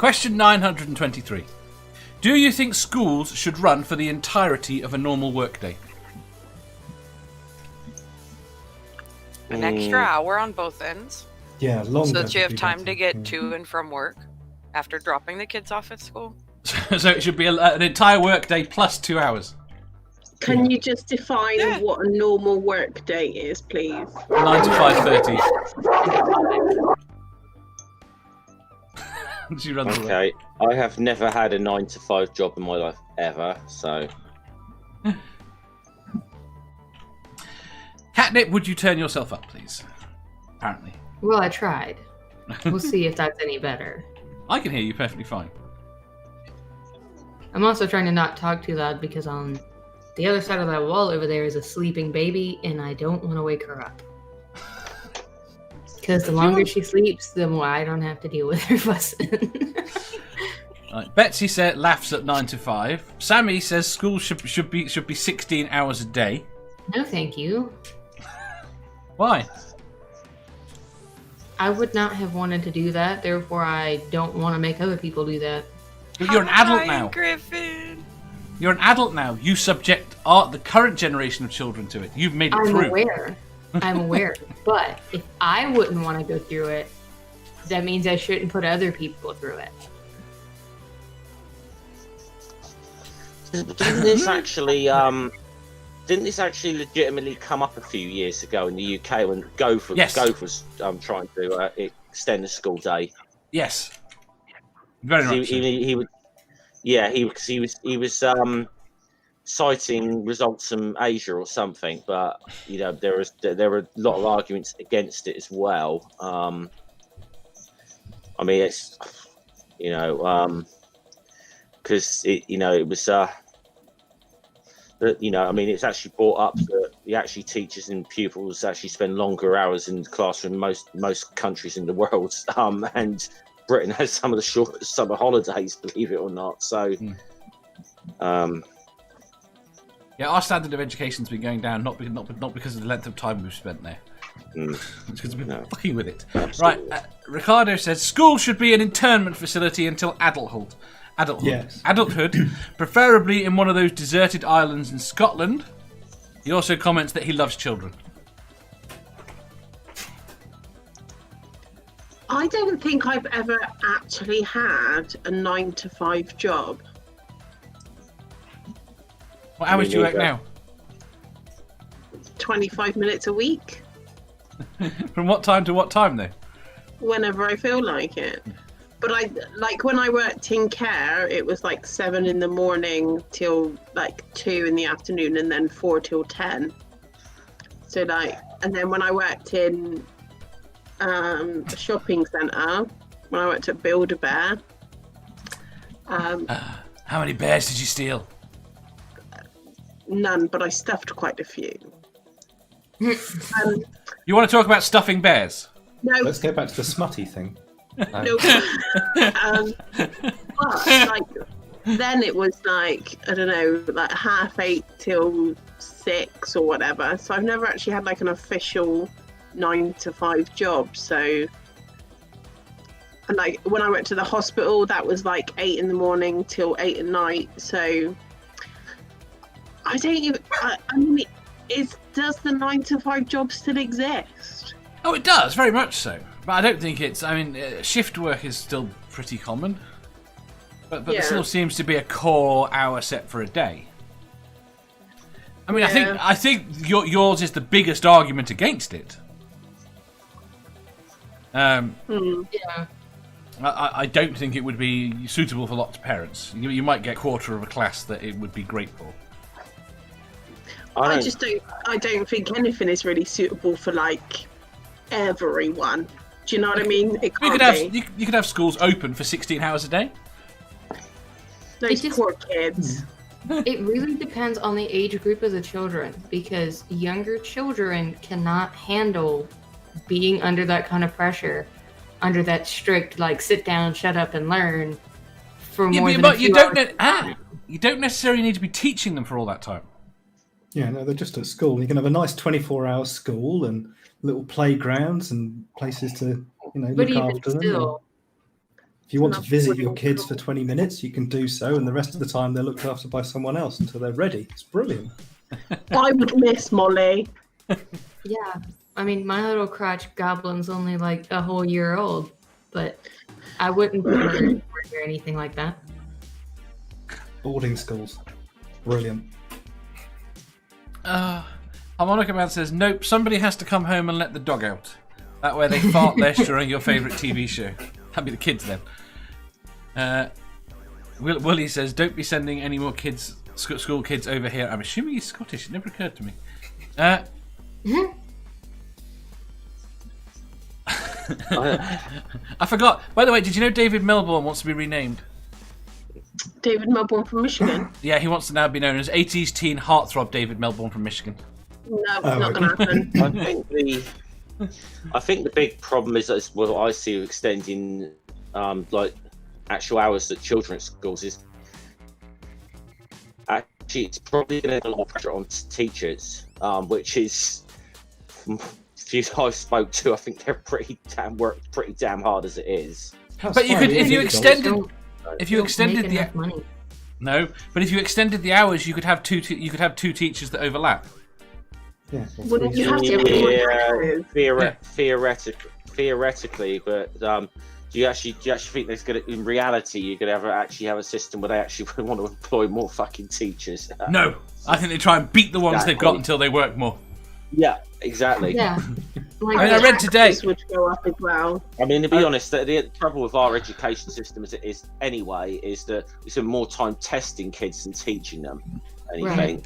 Question 923. Do you think schools should run for the entirety of a normal workday? An extra hour on both ends. Yeah, longer. So that you have would be time better. to get to and from work after dropping the kids off at school. So it should be an entire workday plus 2 hours. Can you just define what a normal work day is, please? 9 to 5:30. She runs away. Okay, I have never had a 9 to 5 job in my life ever, so. Catnip, would you turn yourself up, please? Apparently. Well, I tried. We'll see if that's any better. I can hear you perfectly fine. I'm also trying to not talk too loud because on the other side of that wall over there is a sleeping baby, and I don't want to wake her up. Because the longer she sleeps, the more I don't have to deal with her fussing. Right. Betsy laughs at 9 to 5. Sammy says school should be 16 hours a day. No, thank you. Why? I would not have wanted to do that, therefore I don't want to make other people do that. But you're an adult now. Griffin. You're an adult now. You subject the current generation of children to it. You've made it through. I'm aware. But if I wouldn't want to go through it, that means I shouldn't put other people through it. Didn't this actually legitimately come up a few years ago in the UK when Gove was trying to extend the school day? Yes. Very much. He was citing results from Asia or something, but there were a lot of arguments against it as well. I mean, it's because it was. I mean, it's actually brought up that teachers and pupils actually spend longer hours in the classroom in most countries in the world, and Britain has some of the shortest summer holidays, believe it or not. So, yeah, our standard of education's been going down not because of the length of time we've spent there. It's because we've been fucking with it. Absolutely. Right, Ricardo says school should be an internment facility until adulthood. Yes. Adulthood, preferably in one of those deserted islands in Scotland. He also comments that he loves children. I don't think I've ever actually had a 9 to 5 job. What hours do you work now? 25 minutes a week. From what time to what time, though? Whenever I feel like it. But when I worked in care, it was like 7 in the morning till like 2 in the afternoon, and then 4 till 10. So and then when I worked in a shopping centre, when I worked at Build-A-Bear. How many bears did you steal? None, but I stuffed quite a few. You want to talk about stuffing bears? No. Let's go back to the smutty thing. No. But then it was like, I don't know, like 8:30 till 6 or whatever. So I've never actually had like an official 9 to 5 job. So, and like when I went to the hospital, that was like 8 in the morning till 8 at night. So I don't even. I mean, does the 9 to 5 job still exist? Oh, it does, very much so. But I don't think it's. I mean, shift work is still pretty common, but there still seems to be a core hour set for a day. I mean, I think yours is the biggest argument against it. I don't think it would be suitable for lots of parents. You might get a quarter of a class that it would be great for. I don't think anything is really suitable for like everyone. Do you know what I mean? It can't you could have schools open for 16 hours a day. Those poor kids. It really depends on the age group of the children, because younger children cannot handle being under that kind of pressure, under that strict, like, sit down, shut up, and learn for more than a few hours. You don't necessarily need to be teaching them for all that time. Yeah, no, they're just at school. You can have a nice 24-hour school and little playgrounds and places to, but look even after still, them. If you want to visit your kids for 20 minutes, you can do so, and the rest of the time they're looked after by someone else until they're ready. It's brilliant. I would miss Molly. Yeah, I mean, my little crotch goblin's only like a whole year old, but I wouldn't put her in board or anything like that. Boarding schools. Brilliant. Harmonica Man says, nope, somebody has to come home and let the dog out. That way they fart less during your favourite TV show. That'd be the kids then. Willie says, don't be sending any more kids, school kids over here. I'm assuming he's Scottish. It never occurred to me. I forgot. By the way, did you know David Melbourne wants to be renamed? David Melbourne from Michigan. Yeah, he wants to now be known as 80s teen heartthrob David Melbourne from Michigan. No, not going to happen. I think the big problem is what I see extending like actual hours that children at schools is actually it's probably going to put a lot of pressure on teachers, which is few I spoke to. I think they're pretty damn hard as it is. But you could, if you extended the money. No, but if you extended the hours, you could have two teachers that overlap. Yeah, Wouldn't you have to theoretically, but do you actually think there's going to, in reality, you're going to actually have a system where they actually want to employ more fucking teachers? No, I think they try and beat the ones they've got until they work more. Yeah, exactly. Yeah. Like, I mean, I read today. Would go up as well. I mean, to be honest, the trouble with our education system as it is anyway is that we spend more time testing kids than teaching them anything. Right.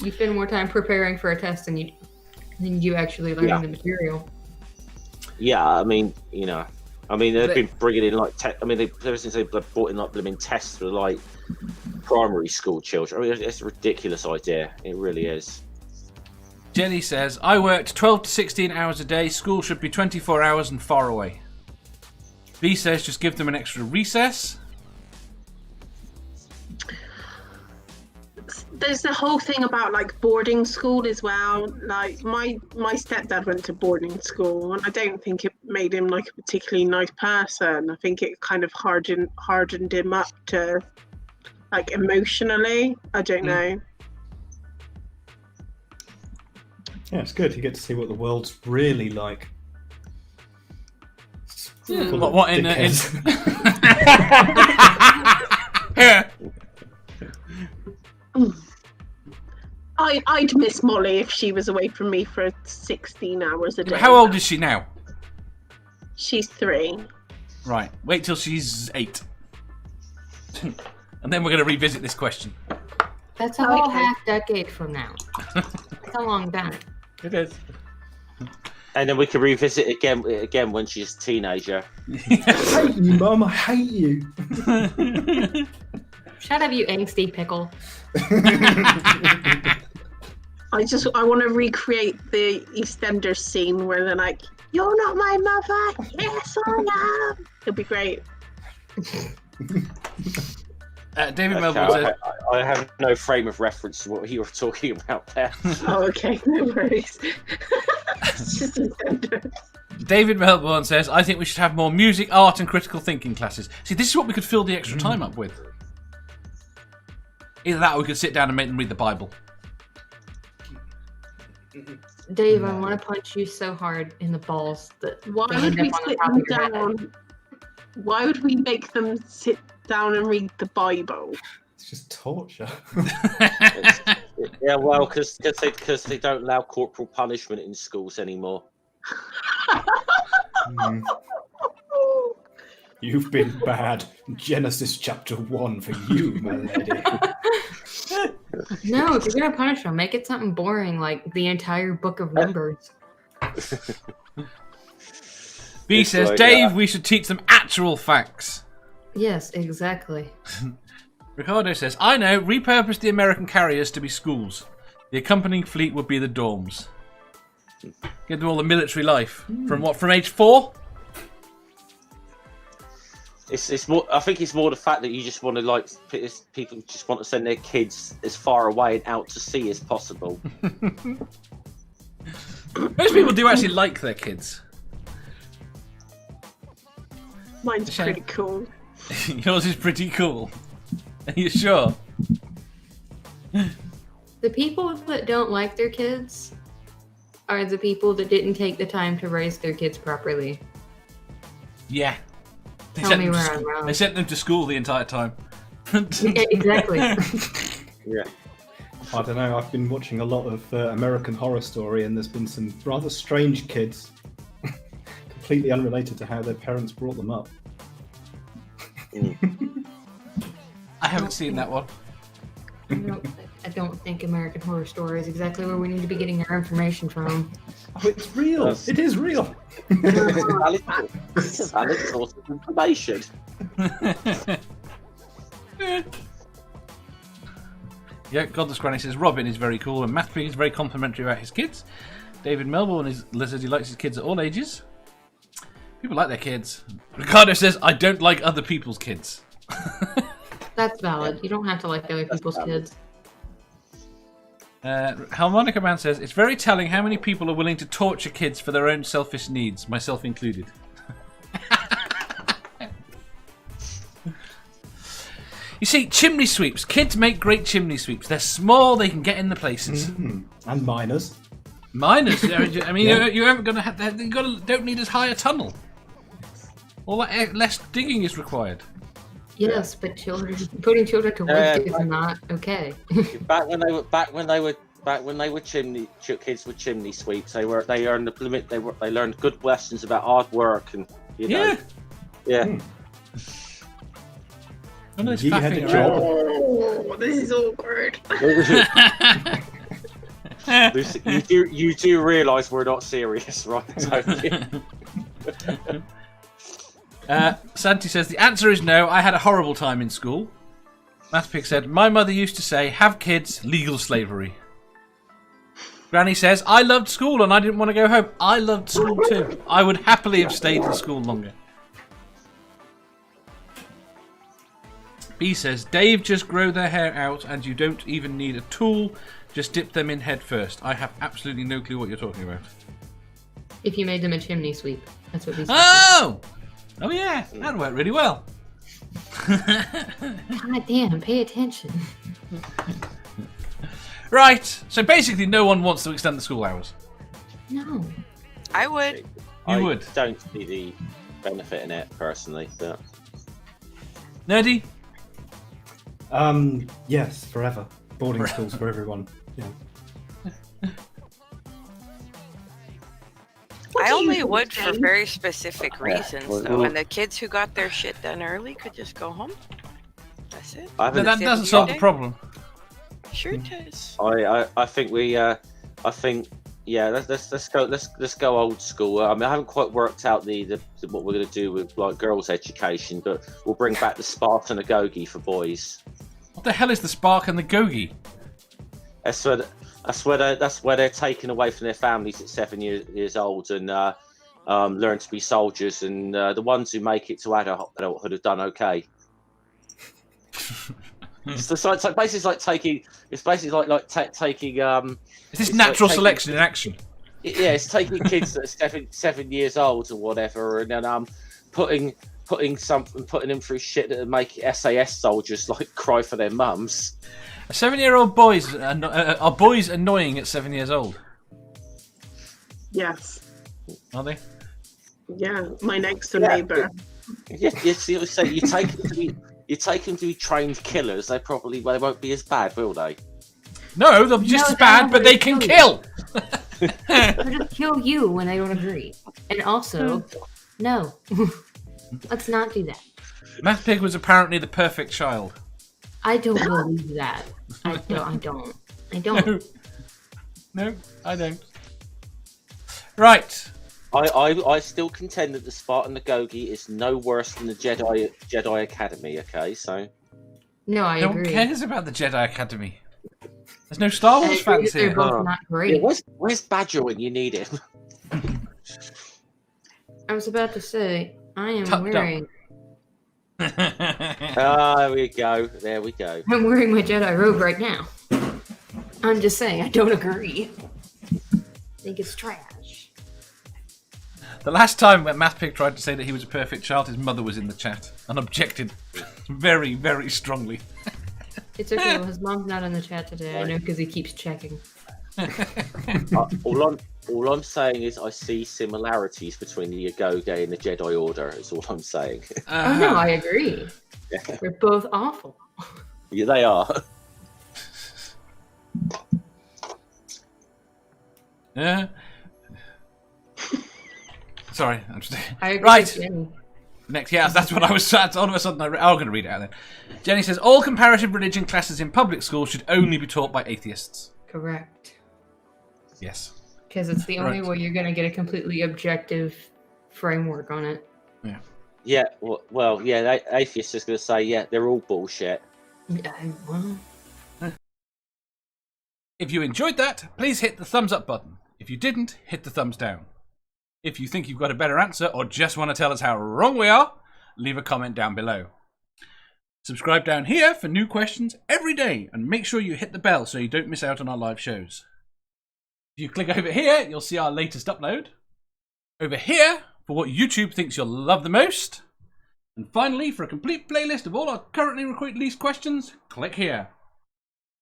You spend more time preparing for a test than you actually learning the material. Yeah, I mean, they've been bringing in like, ever since they brought in like blooming tests for like primary school children. I mean, it's a ridiculous idea. It really is. Jenny says, I worked 12 to 16 hours a day. School should be 24 hours and far away. B says, just give them an extra recess. There's the whole thing about like boarding school as well. Like my stepdad went to boarding school, and I don't think it made him like a particularly nice person. I think it kind of hardened him up to like emotionally. I don't know. Yeah, it's good. You get to see what the world's really like. What in I'd miss Molly if she was away from me for 16 hours a day. How old is she now? She's 3. Right. Wait till she's 8. And then we're going to revisit this question. That's a whole half-decade from now. That's a long time. It is. And then we can revisit again when she's a teenager. I hate you, Mum. I hate you. Shut up, you angsty pickle. I want to recreate the EastEnders scene where they're like, "You're not my mother." Yes, I am. It'll be great. David Melbourne says, I have no frame of reference to what you were talking about there. Oh, okay, no worries. It's just EastEnders. David Melbourne says, I think we should have more music, art, and critical thinking classes. See, this is what we could fill the extra time up with. Either that or we could sit down and make them read the Bible. Dave, I want to punch you so hard in the balls that Why they would end we up on the sit top them of your head. down? Why would we make them sit down and read the Bible? It's just torture. Yeah, well, because they don't allow corporal punishment in schools anymore. You've been bad. Genesis chapter 1 for you, my lady. No, if you're gonna punish them, make it something boring like the entire book of Numbers. B It's says, like, Dave, we should teach them actual facts. Yes, exactly. Ricardo says, I know, repurpose the American carriers to be schools. The accompanying fleet would be the dorms. Give them all the military life. From age 4? It's more. I think it's more the fact that you just want to people just want to send their kids as far away and out to sea as possible. Most people do actually like their kids. Mine's Shame. pretty cool. Yours is pretty cool. Are you sure? The people that don't like their kids are the people that didn't take the time to raise their kids properly. Yeah. They Tell sent me them to where I'm school- wrong. They sent them to school the entire time. Yeah, exactly. Yeah. I don't know. I've been watching a lot of American Horror Story, and there's been some rather strange kids, completely unrelated to how their parents brought them up. I haven't seen that one. I don't think American Horror Story is exactly where we need to be getting our information from. Oh, it's real. It is real. It's a valid source of information. Yeah, Godless Granny says Robin is very cool and Matt Pig is very complimentary about his kids. David Melbourne says he likes his kids at all ages. People like their kids. Ricardo says, I don't like other people's kids. That's valid. You don't have to like other people's kids. Harmonica Man says, it's very telling how many people are willing to torture kids for their own selfish needs, myself included. You see, chimney sweeps. Kids make great chimney sweeps. They're small, they can get in the places. And miners. Miners, I mean, Yeah. you haven't going to have that. You don't need as high a tunnel. All that less digging is required. Yes, but putting children to work is not okay. Back when they were kids with chimney sweeps, they earned the limit. They learned good lessons about hard work and yeah. None of this You had faffing a job. around. Oh, this is awkward. Lucy, you do realise we're not serious, right? Don't you? Santi says the answer is no. I had a horrible time in school. Mathpick said my mother used to say, "Have kids, legal slavery." Granny says I loved school and I didn't want to go home. I loved school too. I would happily have stayed in school longer. B says Dave, just grow their hair out and you don't even need a tool. Just dip them in head first. I have absolutely no clue what you're talking about. If you made them a chimney sweep, that's what these. Oh yeah, that worked really well. God damn, pay attention. Right, so basically no one wants to extend the school hours. No. I would. You I would. don't see the benefit in it personally, but Nerdy? Yes, forever. Boarding schools for everyone. Yeah. I do you only think, would for Jane? very specific reasons, well, though. well- And the kids who got their shit done early could just go home. That's it. I No, haven't. that doesn't solve the problem. Sure it does. I think we. I think. Yeah, let's go old school. I mean, I haven't quite worked out the what we're going to do with like girls' education, but we'll bring back the Spartan Agogi for boys. What the hell is the spark and the gogi? That's where they're taken away from their families at 7 years old and learn to be soldiers, and the ones who make it to adulthood have done okay. It's basically like taking. Is this It's natural like taking- selection in action? Yeah, it's taking kids that are 7 years old or whatever, and then putting them through shit that make SAS soldiers like cry for their mums. A 7-year-old boys are boys annoying at 7 years old? Yes. Are they? Yeah, my next door Yeah. neighbour. Yeah, so you take them to be trained killers. They won't be as bad, will they? No, they'll be just No, as bad, no, but they they can kill kill. They'll just kill you when they don't agree. And also, no. Let's not do that. Math Pig was apparently the perfect child. I don't believe that. I don't. No, I don't. Right. I still contend that the Spartan Agogi is no worse than the Jedi Academy. Okay, so No, I No one agree. cares about the Jedi Academy. There's no Star I Wars agree fans that they're here. both not great. yeah, where's Badger when you need him? I was about to say, I am Tucked up. wearing. There we go. There we go. I'm wearing my Jedi robe right now. I'm just saying, I don't agree. I think it's trash. The last time when Mathpig tried to say that he was a perfect child, his mother was in the chat and objected very, very strongly. It's okay. Well, his mom's not in the chat today. I know because he keeps checking. All I'm saying is I see similarities between the Agoge and the Jedi Order. Is all I'm saying. Oh no, I agree. Yeah. They're both awful. Yeah, they are. Yeah. Sorry, I'm just. I agree Right. with Jenny. Next, yes, that's what I was. All of a sudden, I'm going to read it out then. Jenny says all comparative religion classes in public schools should only be taught by atheists. Correct. Yes. Because it's the only way you're going to get a completely objective framework on it. Yeah. Yeah. Well, yeah. Atheists is going to say, yeah, they're all bullshit. Yeah, well, If you enjoyed that, please hit the thumbs up button. If you didn't, hit the thumbs down. If you think you've got a better answer or just want to tell us how wrong we are, leave a comment down below. Subscribe down here for new questions every day and make sure you hit the bell so you don't miss out on our live shows. If you click over here, you'll see our latest upload. Over here, for what YouTube thinks you'll love the most. And finally, for a complete playlist of all our currently released questions, click here.